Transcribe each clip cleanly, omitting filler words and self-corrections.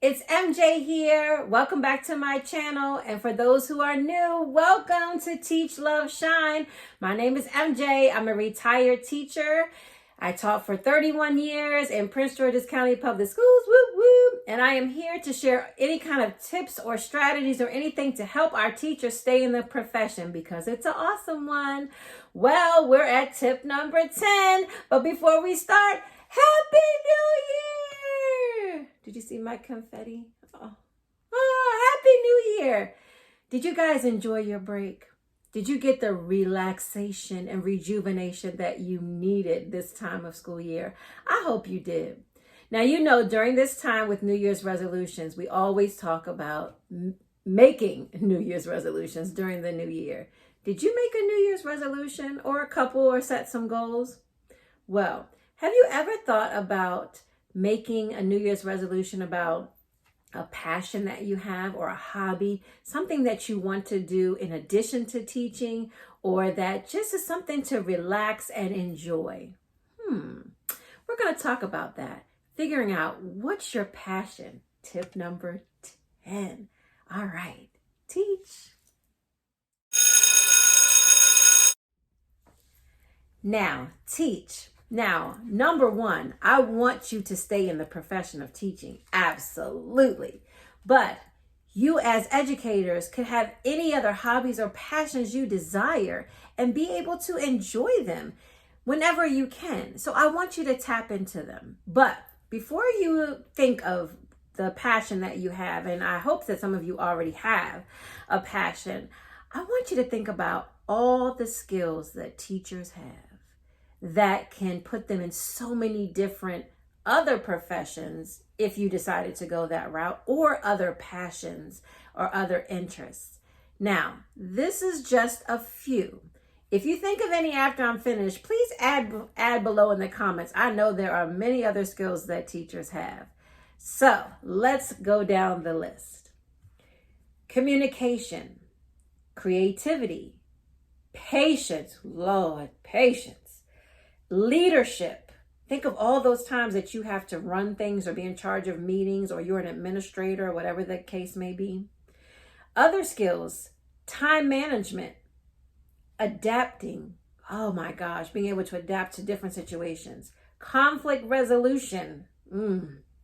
It's MJ here. Welcome back to my channel. And for those who are new, welcome to Teach, Love, Shine. My name is MJ. I'm a retired teacher. I taught for 31 years in Prince George's County Public Schools, whoop, whoop. And I am here to share any kind of tips or strategies or anything to help our teachers stay in the profession because it's an awesome one. Well, we're at tip number 10. But before we start, Happy New Year! Did you see my confetti? Happy New Year! Did you guys enjoy your break? Did you get the relaxation and rejuvenation that you needed this time of school year? I hope you did. Now, you know, during this time with New Year's resolutions, we always talk about making New Year's resolutions during the new year. Did you make a New Year's resolution or a couple or set some goals? Well, have you ever thought about making a New Year's resolution about a passion that you have or a hobby, something that you want to do in addition to teaching, or that just is something to relax and enjoy? We're going to talk about that, figuring out what's your passion. Tip number 10. All right, teach. Now, teach. Now, number one, I want you to stay in the profession of teaching. Absolutely. But you as educators could have any other hobbies or passions you desire and be able to enjoy them whenever you can. So I want you to tap into them. But before you think of the passion that you have, and I hope that some of you already have a passion, I want you to think about all the skills that teachers have that can put them in so many different other professions if you decided to go that route, or other passions or other interests. Now, this is just a few. If you think of any after I'm finished, please add below in the comments. I know there are many other skills that teachers have. So let's go down the list. Communication, creativity, patience, Lord, patience. Leadership. Think of all those times that you have to run things or be in charge of meetings, or you're an administrator or whatever the case may be. Other skills, time management, adapting. Oh my gosh, being able to adapt to different situations. Conflict resolution.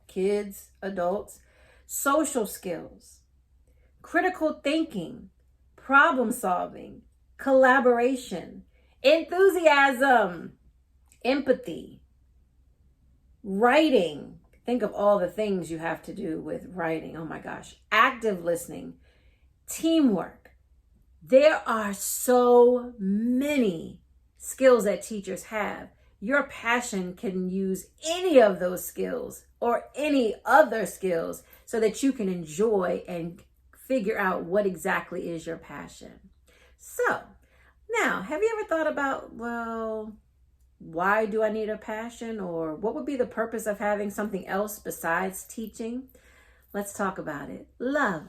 Kids, adults. Social skills, critical thinking, problem solving, collaboration, enthusiasm, empathy, writing. Think of all the things you have to do with writing. Oh my gosh. Active listening, teamwork. There are so many skills that teachers have. Your passion can use any of those skills or any other skills so that you can enjoy and figure out what exactly is your passion. So now, have you ever thought about, well, why do I need a passion, or what would be the purpose of having something else besides teaching? Let's talk about it. Love.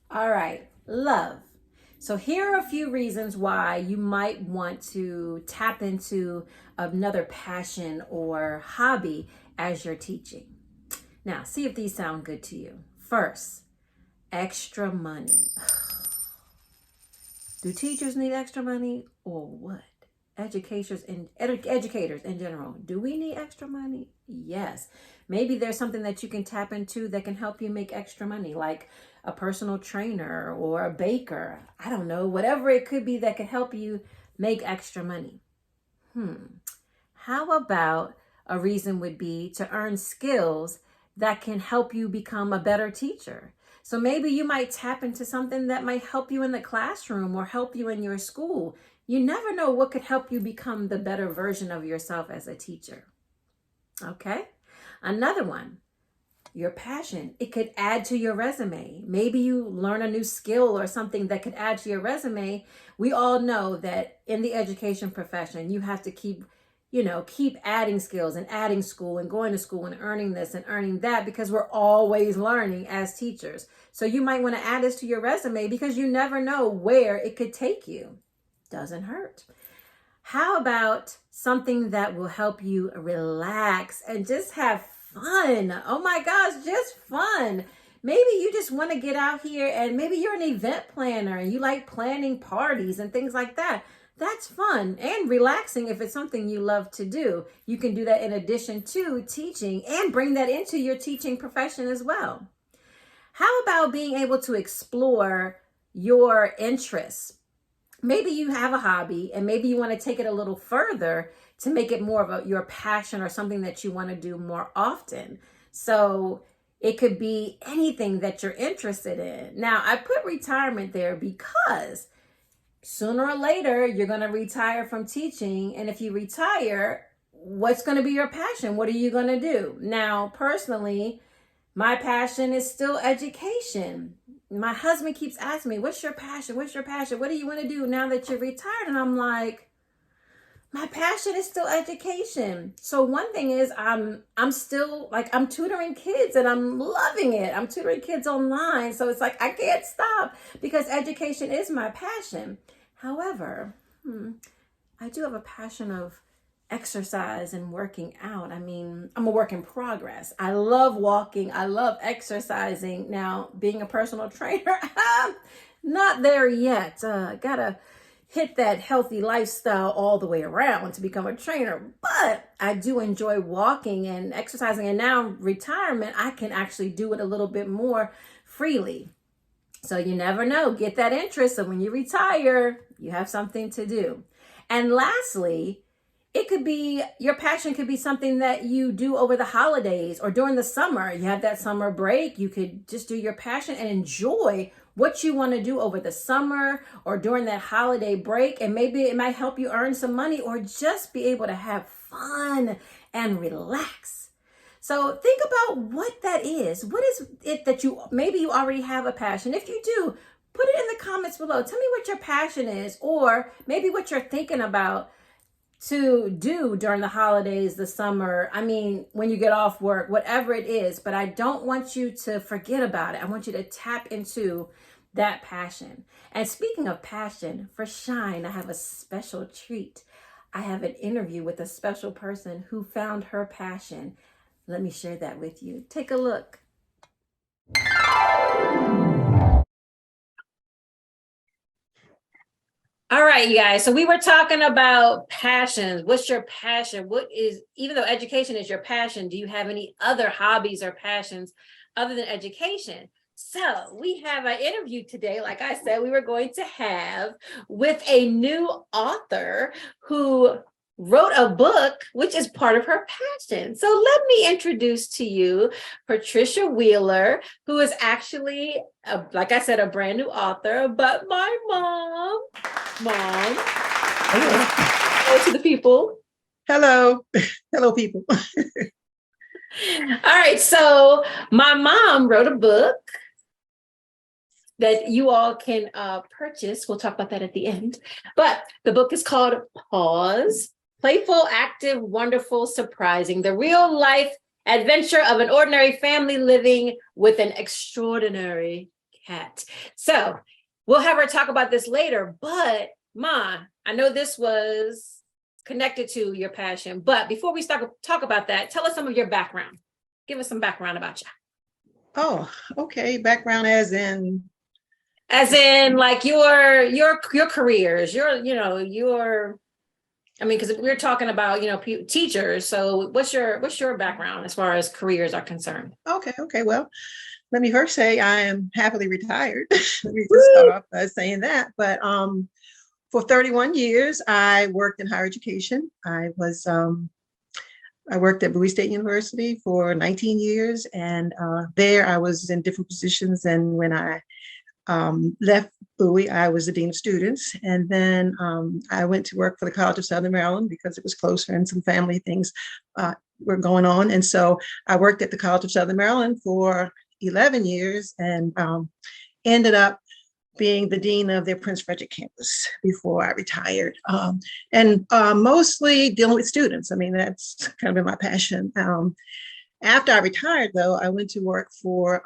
All right, love. So here are a few reasons why you might want to tap into another passion or hobby as you're teaching. Now, see if these sound good to you. First, extra money. Do teachers need extra money, or what? Educators in general, do we need extra money? Yes. Maybe there's something that you can tap into that can help you make extra money, like a personal trainer or a baker. I don't know, whatever it could be that could help you make extra money. How about a reason would be to earn skills that can help you become a better teacher? So maybe you might tap into something that might help you in the classroom or help you in your school. You never know what could help you become the better version of yourself as a teacher. Okay? Another one, your passion. It could add to your resume. Maybe you learn a new skill or something that could add to your resume. We all know that in the education profession, you have to keep adding skills and adding school and going to school and earning this and earning that, because we're always learning as teachers. So you might want to add this to your resume because you never know where it could take you. Doesn't hurt. How about something that will help you relax and just have fun? Oh my gosh, just fun. Maybe you just want to get out here and maybe you're an event planner and you like planning parties and things like that. That's fun and relaxing if it's something you love to do. You can do that in addition to teaching and bring that into your teaching profession as well. How about being able to explore your interests? Maybe you have a hobby and maybe you want to take it a little further to make it more of your passion or something that you want to do more often. So it could be anything that you're interested in. Now, I put retirement there because sooner or later, you're going to retire from teaching. And if you retire, what's going to be your passion? What are you going to do? Now, personally, my passion is still education. My husband keeps asking me, what's your passion? What's your passion? What do you want to do now that you're retired? And I'm like, my passion is still education. So one thing is I'm still like, I'm tutoring kids and I'm loving it. I'm tutoring kids online. So it's like, I can't stop because education is my passion. However, I do have a passion of exercise and working out. I mean, I'm a work in progress. I love walking. I love exercising. Now, being a personal trainer, I'm not there yet. Gotta hit that healthy lifestyle all the way around to become a trainer. But I do enjoy walking and exercising. And now retirement, I can actually do it a little bit more freely. So you never know. Get that interest. So when you retire, you have something to do. And lastly, it could be, your passion could be something that you do over the holidays or during the summer. You have that summer break. You could just do your passion and enjoy what you want to do over the summer or during that holiday break. And maybe it might help you earn some money or just be able to have fun and relax. So think about what that is. What is it that maybe you already have a passion? If you do, put it in the comments below. Tell me what your passion is or maybe what you're thinking about to do during the holidays, the summer. I mean, when you get off work, whatever it is, but I don't want you to forget about it. I want you to tap into that passion. And speaking of passion, for Shine, I have a special treat. I have an interview with a special person who found her passion. Let me share that with you. Take a look. All right, you guys. So we were talking about passions. What's your passion? Even though education is your passion, do you have any other hobbies or passions other than education? So we have an interview today, like I said, we were going to have with a new author who wrote a book, which is part of her passion. So let me introduce to you Patricia Wheeler, who is actually, like I said, a brand new author, but my mom. Hello to the people. Hello. Hello, people. All right. So my mom wrote a book that you all can purchase. We'll talk about that at the end. But the book is called PAWS, Playful, Active, Wonderful, Surprising, the real life adventure of an ordinary family living with an extraordinary cat. So we'll have her talk about this later, but Ma, I know this was connected to your passion, but before we start talk about that, tell us some of your background. Give us some background about you. Oh, okay. Background as in like your careers, because we're talking about, teachers. So what's your background as far as careers are concerned? Okay. Well, let me first say I am happily retired. Let me just start off by saying that. But for 31 years, I worked in higher education. I worked at Bowie State University for 19 years, and there I was in different positions. And when I left Bowie, I was the dean of students, and then I went to work for the College of Southern Maryland because it was closer and some family things were going on. And so I worked at the College of Southern Maryland for 11 years and ended up being the dean of their Prince Frederick campus before I retired, and mostly dealing with students. I mean, that's kind of been my passion. After I retired, though, I went to work for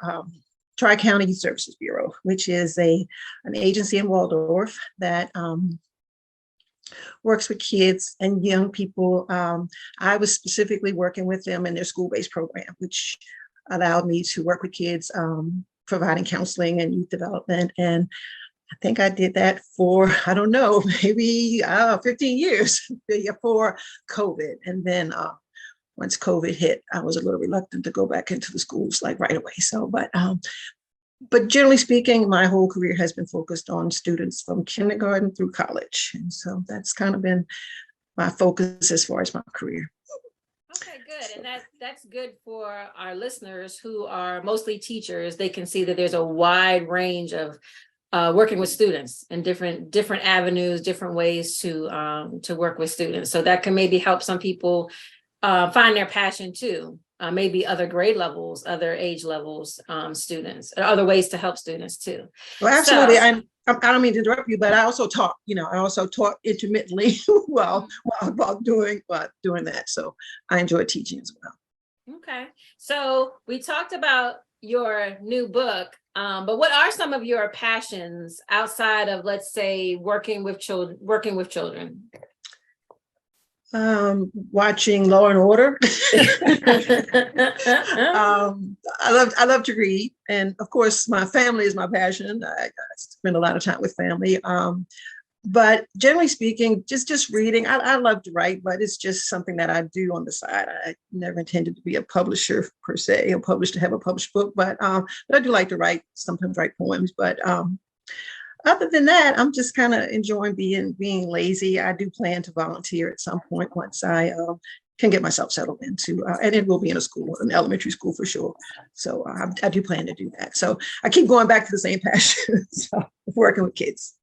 Tri-County Youth Services Bureau, which is an agency in Waldorf that works with kids and young people. I was specifically working with them in their school-based program, which allowed me to work with kids, providing counseling and youth development. And I think I did that for, I don't know, maybe 15 years before COVID. And then once COVID hit, I was a little reluctant to go back into the schools like right away. So, but generally speaking, my whole career has been focused on students from kindergarten through college. And so that's kind of been my focus as far as my career. Okay, good. And that's good for our listeners who are mostly teachers. They can see that there's a wide range of working with students and different avenues, different ways to work with students. So that can maybe help some people find their passion too. Maybe other grade levels, other age levels, students, other ways to help students too. Well, absolutely. So, I don't mean to interrupt you, but I also taught, I also taught intermittently while doing that. So I enjoy teaching as well. Okay. So we talked about your new book, but what are some of your passions outside of, let's say, working with children? Watching Law and Order. I love to read, and of course, my family is my passion. I spend a lot of time with family. But generally speaking, just reading. I love to write, but it's just something that I do on the side. I never intended to be a publisher per se, to have a published book, but I do like to write. Sometimes write poems, but other than that, I'm just kind of enjoying being lazy. I do plan to volunteer at some point once I can get myself settled into, and it will be in a school, an elementary school for sure. So I do plan to do that. So I keep going back to the same passion, so working with kids.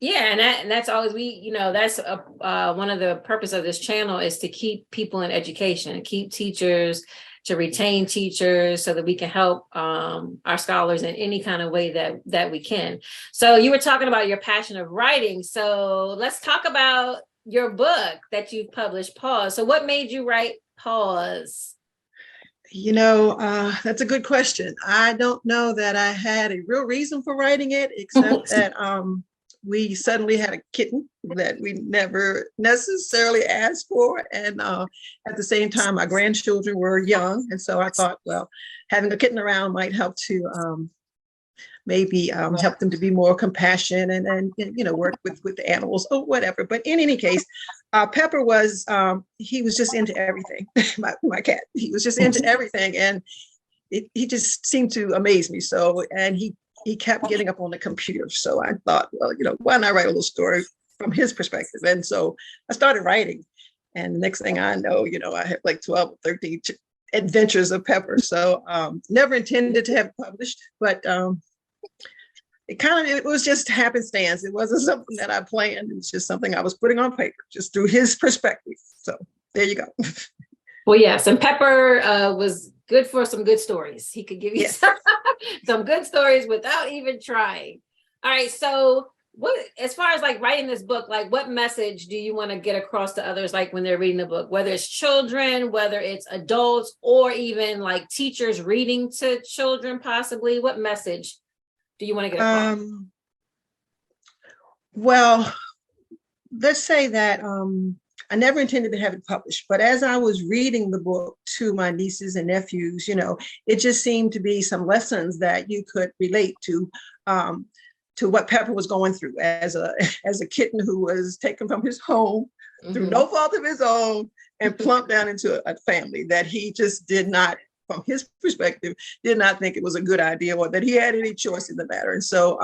Yeah, and that's always that's one of the purpose of this channel is to keep people in education, keep teachers, to retain teachers so that we can help our scholars in any kind of way that we can. So you were talking about your passion of writing. So let's talk about your book that you've published, PAWS. So what made you write PAWS? That's a good question. I don't know that I had a real reason for writing it, except that we suddenly had a kitten that we never necessarily asked for. And at the same time, my grandchildren were young. And so I thought, well, having a kitten around might help to maybe help them to be more compassionate and work with the animals or whatever. But in any case, Pepper he was just into everything. my cat, he was just into everything. And he just seemed to amaze me. So, and he kept getting up on the computer. So I thought, well, why not write a little story from his perspective? And so I started writing. And the next thing I know, I have like 12 or 13 adventures of Pepper. So never intended to have it published, but it was just happenstance. It wasn't something that I planned. It was just something I was putting on paper, just through his perspective. So there you go. Well, yes. And Pepper was good for some good stories. He could give you some good stories without even trying. All right. So as far as like writing this book, like what message do you want to get across to others, like when they're reading the book, whether it's children, whether it's adults, or even like teachers reading to children, possibly? What message do you want to get across? Well, let's say that I never intended to have it published, but as I was reading the book to my nieces and nephews, it just seemed to be some lessons that you could relate to what Pepper was going through as a kitten who was taken from his home through no fault of his own and plumped down into a family that he just did not, from his perspective, did not think it was a good idea or that he had any choice in the matter. And so,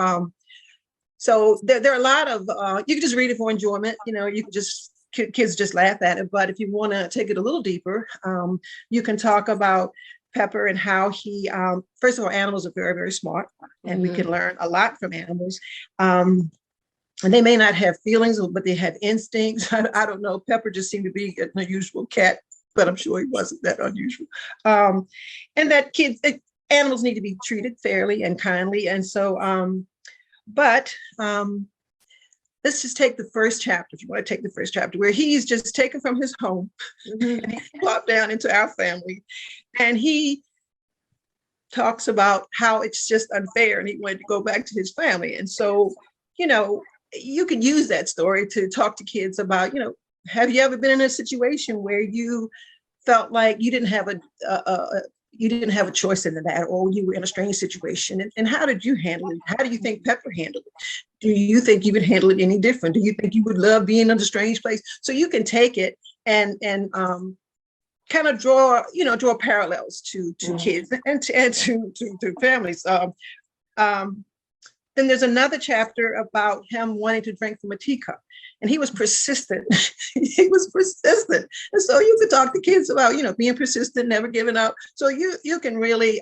there are a lot of, you can just read it for enjoyment. You can just, kids just laugh at it. But if you want to take it a little deeper, you can talk about Pepper and how he, first of all, animals are very, very smart, and we can learn a lot from animals. And they may not have feelings, but they have instincts. I don't know. Pepper just seemed to be an unusual cat, but I'm sure he wasn't that unusual. And that animals need to be treated fairly and kindly. And so, let's just take the first chapter, if you want to take the first chapter, where he's just taken from his home and he plopped down into our family. And he talks about how it's just unfair and he wanted to go back to his family. And so, you can use that story to talk to kids about, have you ever been in a situation where you felt like you didn't have a choice in that, or you were in a strange situation, and how did you handle it? How do you think Pepper handled it? Do you think you would handle it any different? Do you think you would love being in a strange place? So you can take it and kind of draw parallels to kids and to families. Then there's another chapter about him wanting to drink from a teacup, and he was persistent. He was persistent, and so you could talk to kids about being persistent, never giving up. So you can really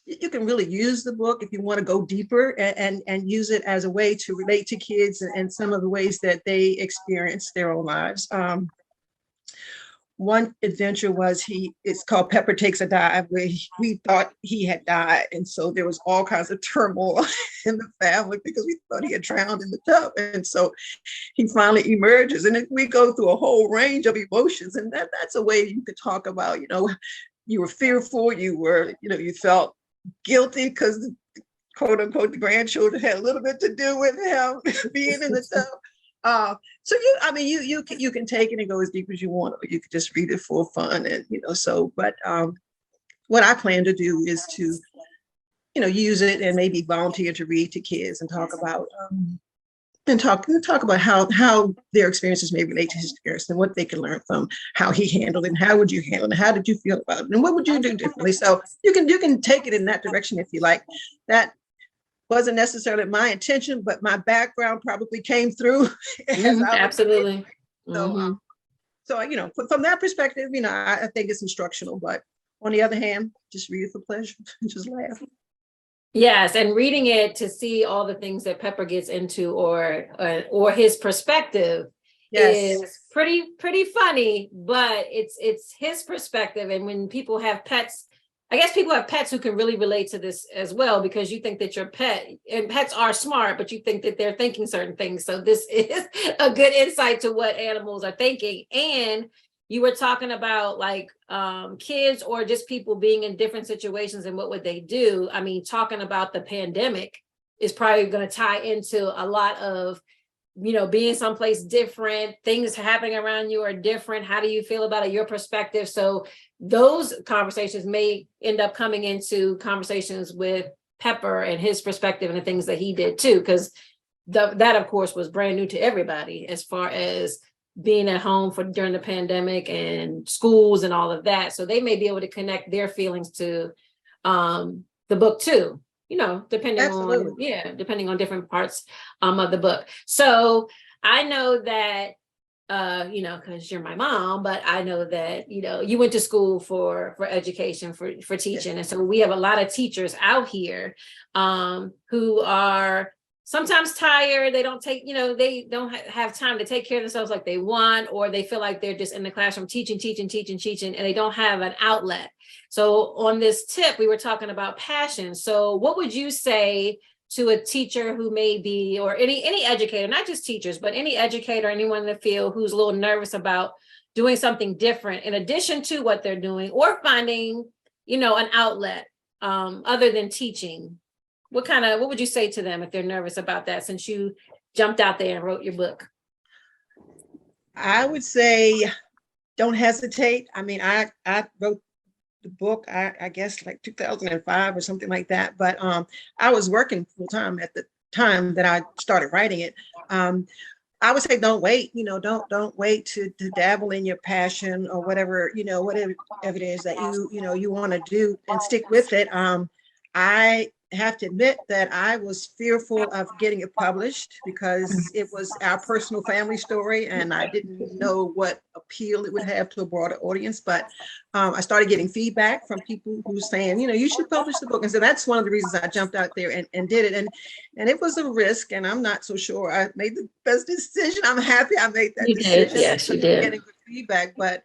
use the book if you want to go deeper and use it as a way to relate to kids and some of the ways that they experience their own lives. One adventure was it's called Pepper Takes a Dive, where we thought he had died. And so there was all kinds of turmoil in the family because we thought he had drowned in the tub. And so he finally emerges, and we go through a whole range of emotions. And that's a way you could talk about, you were fearful, you felt guilty because quote unquote the grandchildren had a little bit to do with him being in the tub. So you can take it and go as deep as you want, or you could just read it for fun, and but what I plan to do is to use it and maybe volunteer to read to kids and talk about how their experiences may relate to his experience and what they can learn from how he handled it, and how would you handle it, how did you feel about it, and what would you do differently. So you can take it in that direction if you like. That wasn't necessarily my intention, but my background probably came through. Absolutely. So, from that perspective, I think it's instructional, but on the other hand, just read it for pleasure and just laugh. Yes, and reading it to see all the things that Pepper gets into, or his perspective, is pretty funny, but it's his perspective. And when people have pets, I guess people have pets who can really relate to this as well, because you think that your pet, and pets are smart, but you think that they're thinking certain things. So this is a good insight to what animals are thinking. And you were talking about kids or just people being in different situations and what would they do. I mean, talking about the pandemic is probably going to tie into a lot of, being someplace different, things happening around you are different. How do you feel about it? Your perspective. So those conversations may end up coming into conversations with Pepper and his perspective and the things that he did too, because that of course was brand new to everybody as far as being at home during the pandemic and schools and all of that. So they may be able to connect their feelings to the book too, depending on different parts of the book. So I know that because you're my mom, but I know that, you went to school for education, for teaching. And so we have a lot of teachers out here who are sometimes tired. They don't they don't have time to take care of themselves like they want, or they feel like they're just in the classroom teaching, and they don't have an outlet. So on this tip, we were talking about passion. So what would you say to a teacher who may be, or any educator, not just teachers, but any educator, anyone in the field who's a little nervous about doing something different in addition to what they're doing, or finding, an outlet other than teaching? What would you say to them if they're nervous about that, since you jumped out there and wrote your book? I would say, don't hesitate. I mean, I wrote the book, I guess like 2005 or something like that. But I was working full time at the time that I started writing it. I would say, don't wait. Don't wait to dabble in your passion or whatever it is that you want to do, and stick with it. I have to admit that I was fearful of getting it published because it was our personal family story, and I didn't know what appeal it would have to a broader audience. But I started getting feedback from people who were saying, you should publish the book. And so that's one of the reasons I jumped out there and did it. And it was a risk, and I'm not so sure I made the best decision. I'm happy I made that decision. Did. Yes, you did. Getting good feedback, but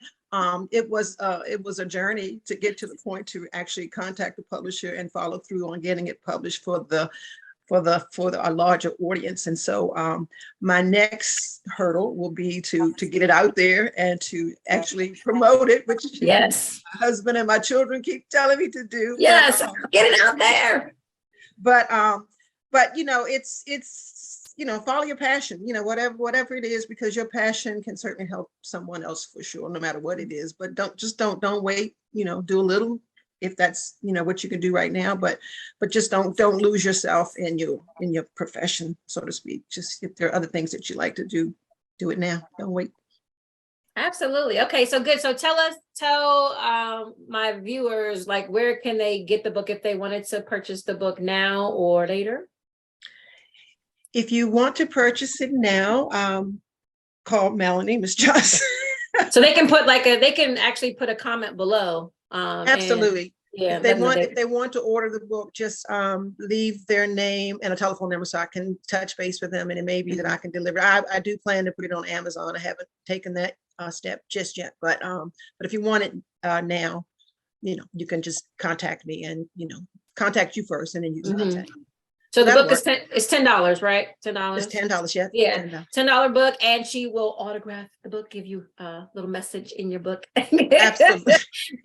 it was a journey to get to the point to actually contact the publisher and follow through on getting it published for a larger audience. And so my next hurdle will be to get it out there and to actually promote it, which yes, my husband and my children keep telling me to do. Yes, get it out there. But it's follow your passion, whatever it is, because your passion can certainly help someone else for sure, no matter what it is. But don't wait, do a little if that's, what you can do right now, but just don't lose yourself in your profession, so to speak. Just if there are other things that you like to do it now. Don't wait. Absolutely. Okay, so good. So tell my viewers, like, where can they get the book if they wanted to purchase the book now or later? If you want to purchase it now, call Melanie, Miss Johnson. So they can they can actually put a comment below. Absolutely. Yeah. If they want to order the book, just leave their name and a telephone number so I can touch base with them, and it may be that I can deliver. I do plan to put it on Amazon. I haven't taken that step just yet, but if you want it now, you can just contact me, and contact you first, and then you can contact me. So the book is $10, right? $10. It's $10, yeah. Yeah, $10 book, and she will autograph the book, give you a little message in your book. Absolutely.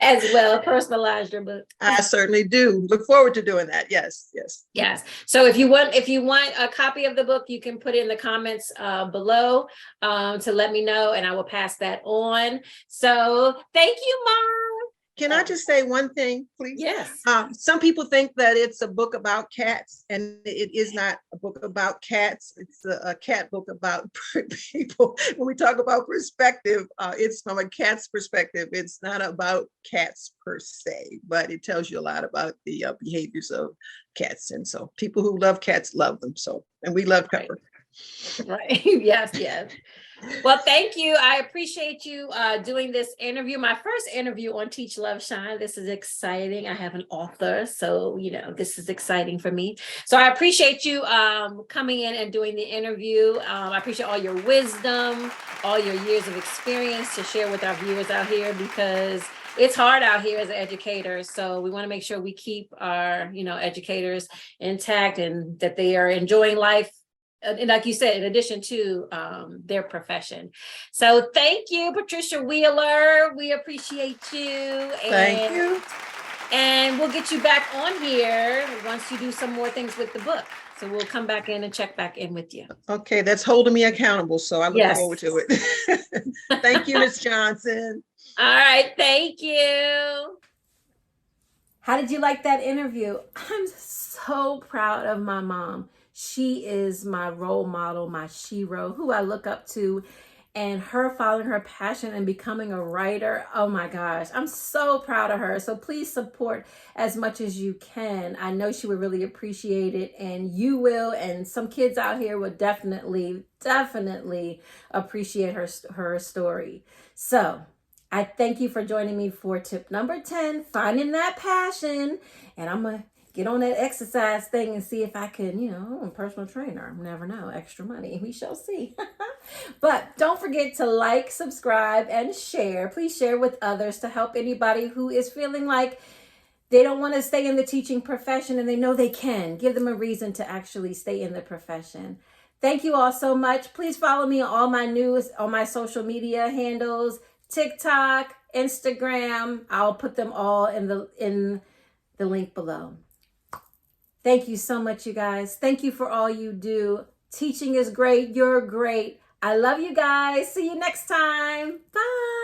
As well, personalize your book. I certainly do. Look forward to doing that. Yes. So if you want a copy of the book, you can put it in the comments below to let me know, and I will pass that on. So thank you, Mom. Can I just say one thing, please? Yes. Some people think that it's a book about cats, and it is not a book about cats. It's a cat book about people. When we talk about perspective, it's from a cat's perspective. It's not about cats per se, but it tells you a lot about the behaviors of cats. And so people who love cats love them. So, and we love Pepper. Right. Yes. Well, thank you. I appreciate you doing this interview. My first interview on Teach Love Shine. This is exciting. I have an author, so this is exciting for me. So I appreciate you coming in and doing the interview. I appreciate all your wisdom, all your years of experience to share with our viewers out here, because it's hard out here as an educator. So we want to make sure we keep our educators intact, and that they are enjoying life. And like you said, in addition to their profession. So thank you, Patricia Wheeler. We appreciate you. Thank you. And we'll get you back on here once you do some more things with the book. So we'll come back in and check back in with you. Okay, that's holding me accountable. So I look forward to it. Thank you, Ms. Johnson. All right, thank you. How did you like that interview? I'm so proud of my mom. She is my role model, my shero, who I look up to, and her following her passion and becoming a writer. Oh my gosh, I'm so proud of her. So please support as much as you can. I know she would really appreciate it, and you will, and some kids out here would definitely appreciate her story. So I thank you for joining me for tip number 10, finding that passion. And I'm going to get on that exercise thing and see if I can, I'm a personal trainer. Never know, extra money. We shall see. But don't forget to like, subscribe, and share. Please share with others to help anybody who is feeling like they don't want to stay in the teaching profession and they know they can. Give them a reason to actually stay in the profession. Thank you all so much. Please follow me on all my news, on my social media handles, TikTok, Instagram. I'll put them all in the link below. Thank you so much, you guys. Thank you for all you do. Teaching is great. You're great. I love you guys. See you next time. Bye.